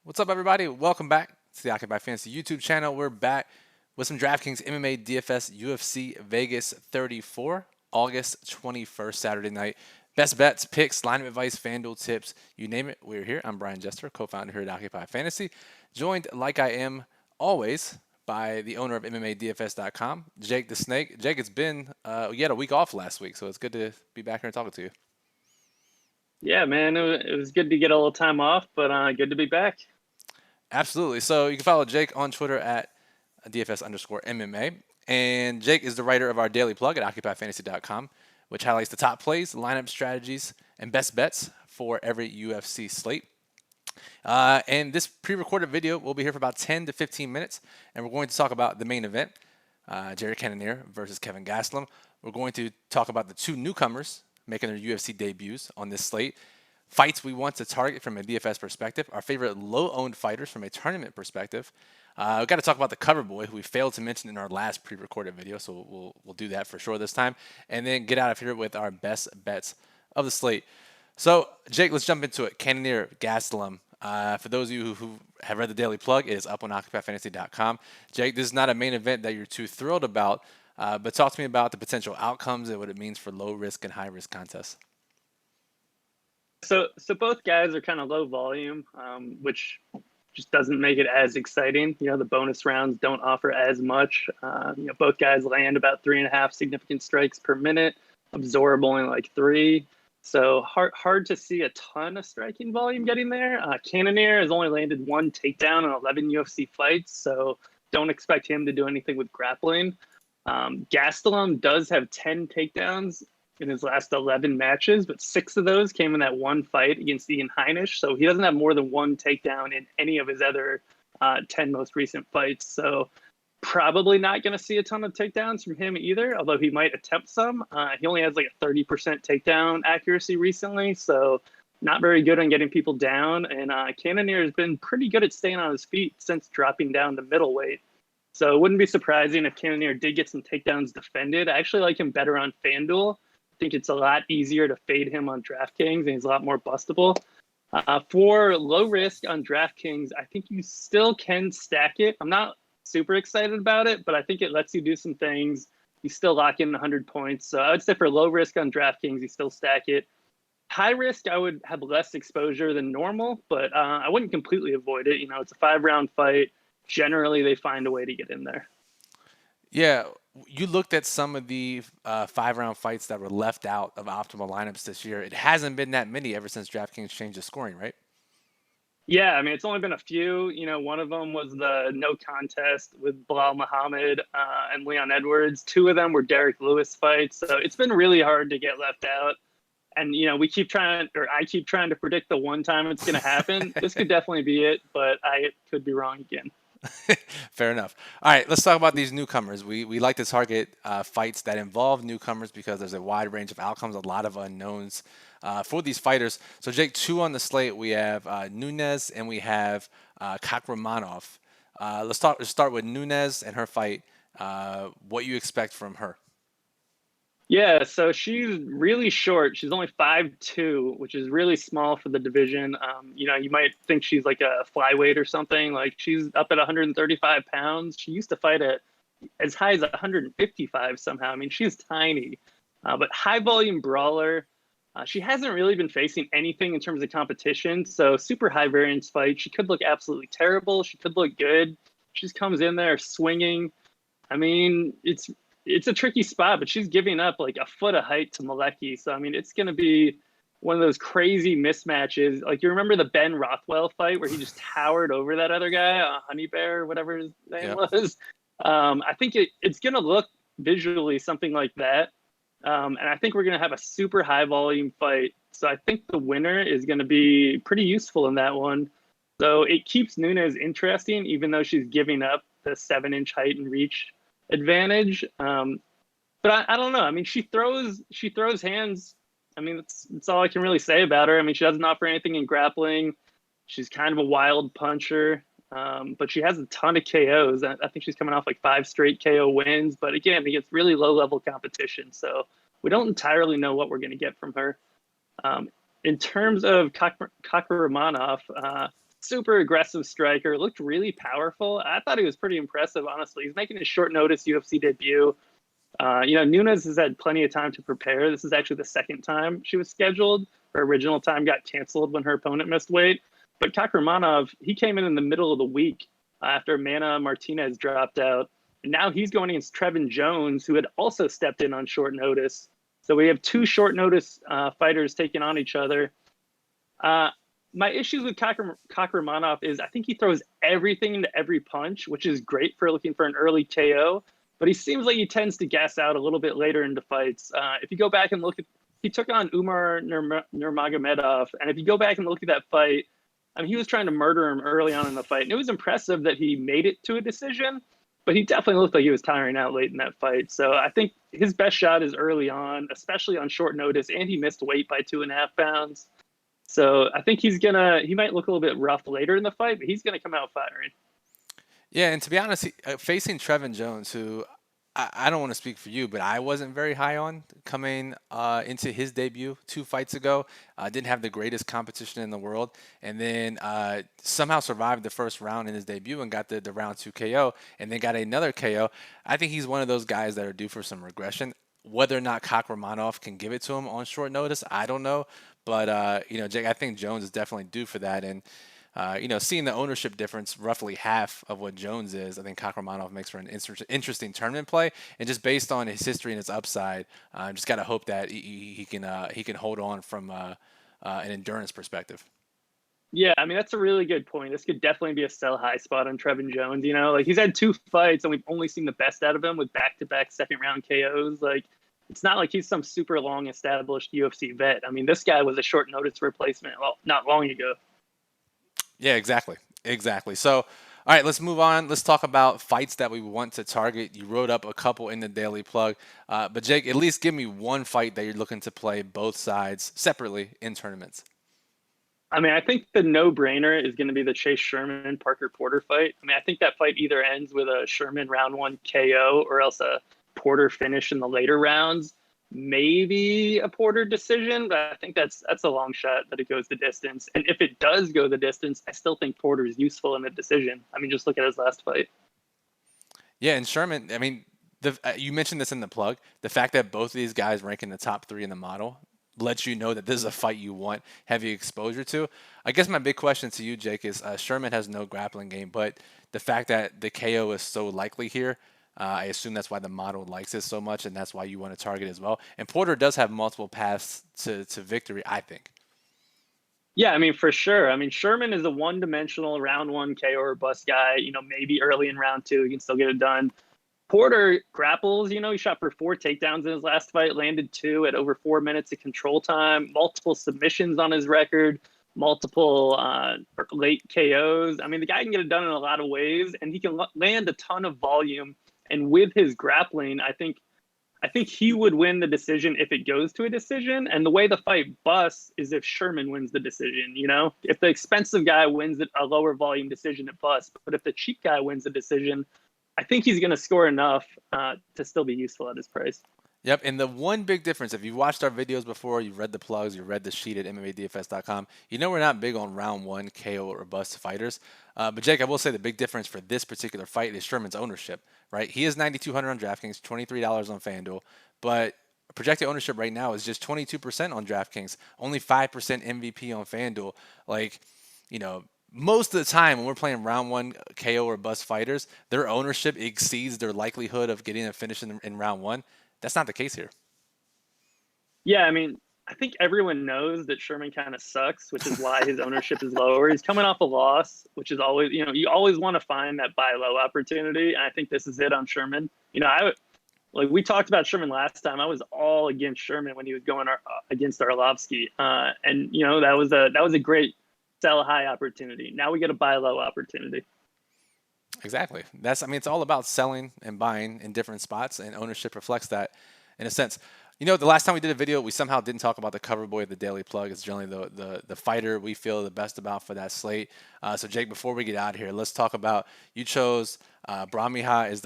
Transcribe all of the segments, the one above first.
What's up, everybody? Welcome back to the Occupy Fantasy YouTube channel. We're back with some DraftKings MMA DFS UFC Vegas 34, August 21st, Saturday night. Best bets, picks, lineup advice, FanDuel tips, you name it, we're here. I'm Brian Jester, co-founder here at Occupy Fantasy, joined like I am always by the owner of MMADFS.com, Jake the Snake. Jake, it's been you had a week off last week, so it's good to be back here and talking to you. Yeah, man, it was good to get a little time off, but good to be back. Absolutely. So you can follow Jake on Twitter at DFS_MMA. And Jake is the writer of our daily plug at OccupyFantasy.com, which highlights the top plays, lineup strategies, and best bets for every UFC slate. And this pre-recorded video will be here for about 10 to 15 minutes, and we're going to talk about the main event, Jared Cannonier versus Kevin Gastelum. We're going to talk about the two newcomers making their UFC debuts on this slate, fights we want to target from a DFS perspective, our favorite low-owned fighters from a tournament perspective. We've got to talk about the cover boy, who we failed to mention in our last pre-recorded video, so we'll do that for sure this time, and then get out of here with our best bets of the slate. So, Jake, let's jump into it. Cannonier, Gastelum. For those of you who have read the daily plug, it is up on OccupyFantasy.com. Jake, this is not a main event that you're too thrilled about, but talk to me about the potential outcomes and what it means for low-risk and high-risk contests. So both guys are kind of low volume, which just doesn't make it as exciting. The bonus rounds don't offer as much. Both guys land about 3.5 significant strikes per minute, absorb only like 3. So hard to see a ton of striking volume getting there. Cannonier has only landed 1 takedown in 11 UFC fights, so don't expect him to do anything with grappling. Gastelum does have 10 takedowns in his last 11 matches, but 6 of those came in that one fight against Ian Heinisch. So he doesn't have more than 1 takedown in any of his other 10 most recent fights. So probably not going to see a ton of takedowns from him either, although he might attempt some. He only has like a 30% takedown accuracy recently, so not very good on getting people down. And Cannonier has been pretty good at staying on his feet since dropping down to middleweight. So it wouldn't be surprising if Cannonier did get some takedowns defended. I actually like him better on FanDuel. I think it's a lot easier to fade him on DraftKings, and he's a lot more bustable. For low risk on DraftKings, I think you still can stack it. I'm not super excited about it, but I think it lets you do some things. You still lock in 100 points. So I would say for low risk on DraftKings, you still stack it. High risk, I would have less exposure than normal, but I wouldn't completely avoid it. It's a 5-round fight. Generally, they find a way to get in there. Yeah, you looked at some of the 5-round fights that were left out of optimal lineups this year. It hasn't been that many ever since DraftKings changed the scoring, right? Yeah, I mean, it's only been a few. One of them was the no contest with Bilal Muhammad and Leon Edwards. 2 of them were Derek Lewis fights. So it's been really hard to get left out. And, we keep trying, or I keep trying to predict the one time it's going to happen. This could definitely be it, but I could be wrong again. Fair enough. All right, let's talk about these newcomers. We like to target fights that involve newcomers because there's a wide range of outcomes, a lot of unknowns for these fighters. So, Jake, 2 on the slate. We have Nunes and we have Kakramanov. Let's start with Nunes and her fight. What you expect from her? Yeah, so she's really short. She's only 5'2", which is really small for the division. You might think she's like a flyweight or something. Like, she's up at 135 pounds. She used to fight at as high as 155 somehow. I mean, she's tiny, but high volume brawler. She hasn't really been facing anything in terms of competition. So super high variance fight. She could look absolutely terrible. She could look good. She just comes in there swinging. I mean, it's a tricky spot, but she's giving up like a foot of height to Malecki. So, I mean, it's going to be one of those crazy mismatches. Like, you remember the Ben Rothwell fight where he just towered over that other guy, Honey Bear, whatever his name was? I think it's going to look visually something like that. And I think we're going to have a super high volume fight. So I think the winner is going to be pretty useful in that one. So it keeps Nunes interesting, even though she's giving up the 7-inch height and reach advantage. But I don't know. I mean, she throws hands. I mean, that's all I can really say about her. I mean, she doesn't offer anything in grappling. She's kind of a wild puncher, but she has a ton of KOs. I think she's coming off like 5 straight KO wins. But again, against really low-level competition. So we don't entirely know what we're going to get from her. In terms of Kakramanov, super aggressive striker, looked really powerful. I thought he was pretty impressive, honestly. He's making his short notice UFC debut. Nunes has had plenty of time to prepare. This is actually the second time she was scheduled. Her original time got canceled when her opponent missed weight. But Kakramanov, he came in the middle of the week after Mana Martinez dropped out. And now he's going against Trevin Jones, who had also stepped in on short notice. So we have two short notice fighters taking on each other. My issues with Kakramanov is I think he throws everything into every punch, which is great for looking for an early KO. But he seems like he tends to gas out a little bit later into fights. If you go back and look at, he took on Umar Nurmagomedov, and if you go back and look at that fight, I mean, he was trying to murder him early on in the fight, and it was impressive that he made it to a decision. But he definitely looked like he was tiring out late in that fight. So I think his best shot is early on, especially on short notice, and he missed weight by 2.5 pounds. So I think he might look a little bit rough later in the fight, but he's gonna come out firing. Yeah, and to be honest, facing Trevin Jones, who I don't want to speak for you, but I wasn't very high on coming into his debut 2 fights ago. Didn't have the greatest competition in the world, and then somehow survived the first round in his debut and got the round 2 KO, and then got another KO. I think he's one of those guys that are due for some regression. Whether or not Kakramanov can give it to him on short notice, I don't know. But Jake, I think Jones is definitely due for that, and seeing the ownership difference, roughly half of what Jones is, I think Kakramanov makes for an interesting tournament play. And just based on his history and his upside, just got to hope that he can hold on from an endurance perspective. Yeah, I mean, that's a really good point. This could definitely be a sell high spot on Trevin Jones. Like he's had 2 fights and we've only seen the best out of him with back-to-back second round KOs. Like it's not like he's some super long established UFC vet. I mean, this guy was a short notice replacement not long ago. Yeah, exactly. So, all right, let's move on. Let's talk about fights that we want to target. You wrote up a couple in the daily plug, but Jake, at least give me one fight that you're looking to play both sides separately in tournaments. I mean, I think the no-brainer is going to be the Chase Sherman Parker Porter fight. I mean, I think that fight either ends with a Sherman round 1 KO or else a Porter finish in the later rounds. Maybe a Porter decision, but I think that's a long shot that it goes the distance. And if it does go the distance, I still think Porter is useful in the decision. I mean, just look at his last fight. Yeah, and Sherman, I mean, you mentioned this in the plug. The fact that both of these guys rank in the top 3 in the model lets you know that this is a fight you want heavy exposure to. I guess my big question to you, Jake, is Sherman has no grappling game, but the fact that the KO is so likely here, I assume that's why the model likes it so much, and that's why you want to target as well. And Porter does have multiple paths to victory, I think. Yeah, I mean, for sure. I mean, Sherman is a one-dimensional round 1 KO or bust guy. Maybe early in round 2, he can still get it done. Porter grapples, he shot for 4 takedowns in his last fight, landed 2 at over 4 minutes of control time, multiple submissions on his record, multiple late KOs. I mean, the guy can get it done in a lot of ways, and he can land a ton of volume. And with his grappling, I think he would win the decision if it goes to a decision. And the way the fight busts is if Sherman wins the decision. If the expensive guy wins a lower volume decision, it busts. But if the cheap guy wins the decision, I think he's going to score enough to still be useful at his price. Yep, and the one big difference, if you've watched our videos before, you've read the plugs, you've read the sheet at MMADFS.com, we're not big on round 1 KO or bust fighters. But Jake, I will say the big difference for this particular fight is Sherman's ownership, right? He is $9,200 on DraftKings, $23 on FanDuel, but projected ownership right now is just 22% on DraftKings, only 5% MVP on FanDuel. Most of the time when we're playing round 1 KO or bust fighters, their ownership exceeds their likelihood of getting a finish in round 1. That's not the case here. Yeah, I mean, I think everyone knows that Sherman kind of sucks, which is why his ownership is lower. He's coming off a loss, which is always, you always want to find that buy low opportunity. And I think this is it on Sherman. We talked about Sherman last time. I was all against Sherman when he was going against Arlovsky. And that was a great sell high opportunity. Now we get a buy low opportunity. Exactly. It's all about selling and buying in different spots, and ownership reflects that in a sense. The last time we did a video, we somehow didn't talk about the cover boy of the daily plug. It's generally the fighter we feel the best about for that slate. So Jake, before we get out of here, let's talk about, you chose Bramiha as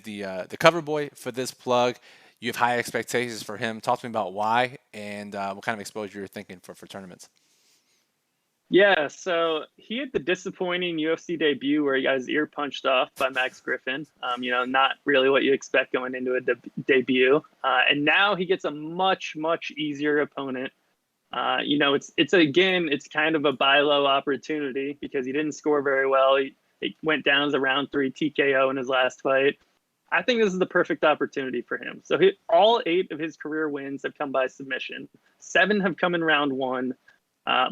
the cover boy for this plug. You have high expectations for him. Talk to me about why and what kind of exposure you're thinking for tournaments. Yeah, so he had the disappointing UFC debut where he got his ear punched off by Max Griffin. Not really what you expect going into a debut. And now he gets a much, much easier opponent. It's kind of a buy low opportunity because he didn't score very well. He went down as a round 3 TKO in his last fight. I think this is the perfect opportunity for him. So all 8 of his career wins have come by submission. 7 have come in round 1.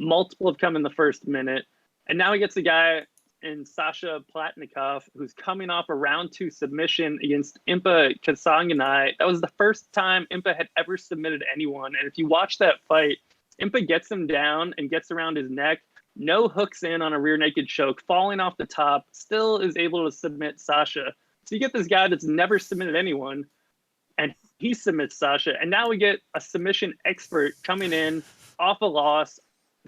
Multiple have come in the first minute. And now he gets a guy in Sasha Platnikov who's coming off a round 2 submission against Impa Kasanganay. That was the first time Impa had ever submitted anyone. And if you watch that fight, Impa gets him down and gets around his neck, no hooks in on a rear naked choke, falling off the top, still is able to submit Sasha. So you get this guy that's never submitted anyone, and he submits Sasha. And now we get a submission expert coming in off a loss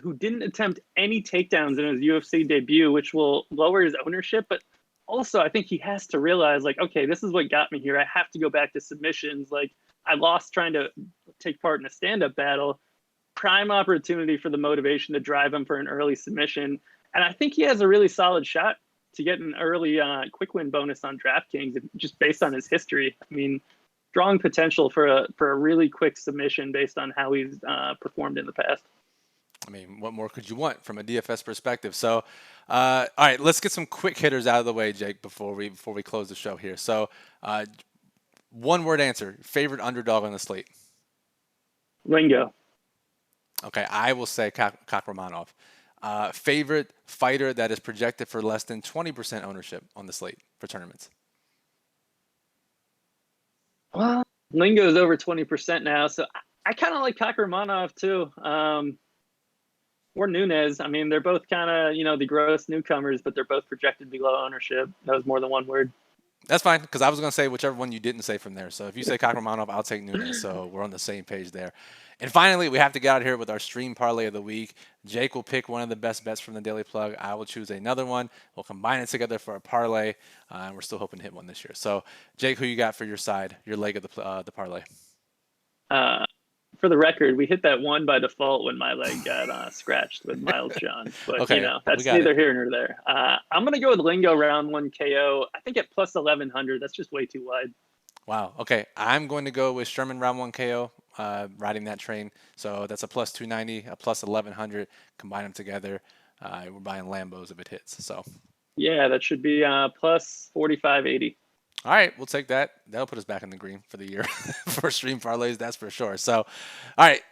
who didn't attempt any takedowns in his UFC debut, which will lower his ownership. But also, I think he has to realize, okay, this is what got me here. I have to go back to submissions. I lost trying to take part in a stand-up battle. Prime opportunity for the motivation to drive him for an early submission. And I think he has a really solid shot to get an early quick win bonus on DraftKings just based on his history. I mean, strong potential for a really quick submission based on how he's performed in the past. I mean, what more could you want from a DFS perspective? So, all right, let's get some quick hitters out of the way, Jake, before we close the show here. So, one word answer: favorite underdog on the slate. Lingo. Okay, I will say Kakramanov. Favorite fighter that is projected for less than 20% ownership on the slate for tournaments. Well, Lingo is over 20% now, so I kind of like Kakramanov too. Or Nunes. I mean, they're both kind of, the gross newcomers, but they're both projected to be low ownership. That was more than one word. That's fine, because I was going to say whichever one you didn't say from there. So if you say Kakramanov, I'll take Nunes. So we're on the same page there. And finally, we have to get out of here with our stream parlay of the week. Jake will pick one of the best bets from the Daily Plug. I will choose another one. We'll combine it together for a parlay, and we're still hoping to hit one this year. So, Jake, who you got for your side, your leg of the parlay? For the record, we hit that one by default when my leg got scratched with Miles John. But, okay, that's neither here nor there. I'm going to go with Lingo round 1 KO. I think at plus 1,100, that's just way too wide. Wow. Okay. I'm going to go with Sherman round 1 KO, riding that train. So that's a plus 290, a plus 1,100. Combine them together. We're buying Lambos if it hits. So. Yeah, that should be plus 45.80. All right, we'll take that. That'll put us back in the green for the year for stream parlays, that's for sure. So, all right,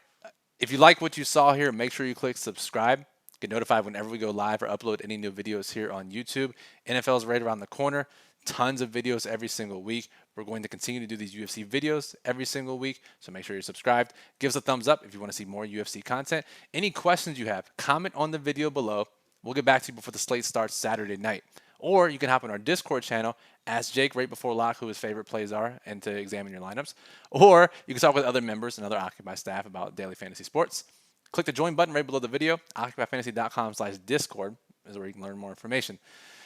if you like what you saw here, make sure you click subscribe. Get notified whenever we go live or upload any new videos here on YouTube. NFL is right around the corner. Tons of videos every single week. We're going to continue to do these UFC videos every single week, so make sure you're subscribed. Give us a thumbs up if you want to see more UFC content. Any questions you have, comment on the video below. We'll get back to you before the slate starts Saturday night. Or you can hop on our Discord channel, ask Jake right before lock who his favorite plays are, and to examine your lineups. Or you can talk with other members and other Occupy staff about daily fantasy sports. Click the join button right below the video. OccupyFantasy.com/Discord is where you can learn more information.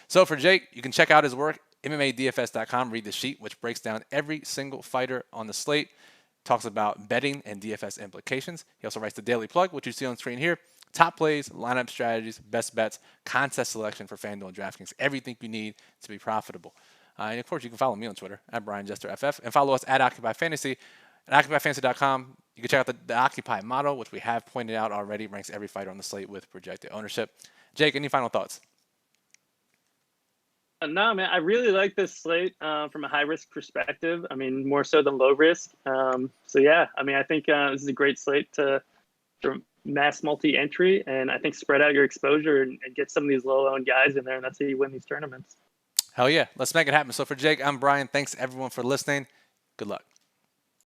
So for Jake, you can check out his work, MMADFS.com. Read the sheet, which breaks down every single fighter on the slate, talks about betting and DFS implications. He also writes the Daily Plug, which you see on screen here. Top plays, lineup strategies, best bets, contest selection for FanDuel and DraftKings. Everything you need to be profitable. And of course, you can follow me on Twitter at BrianJesterFF and follow us at Occupy Fantasy at OccupyFantasy.com. You can check out the Occupy model, which we have pointed out already, ranks every fighter on the slate with projected ownership. Jake, any final thoughts? No, man, I really like this slate from a high risk perspective. I mean, more so than low risk. So yeah, I mean, I think this is a great slate for mass multi-entry, and I think spread out your exposure and get some of these low-owned guys in there, and that's how you win these tournaments. Hell yeah. Let's make it happen. So for Jake, I'm Brian. Thanks everyone for listening. Good luck.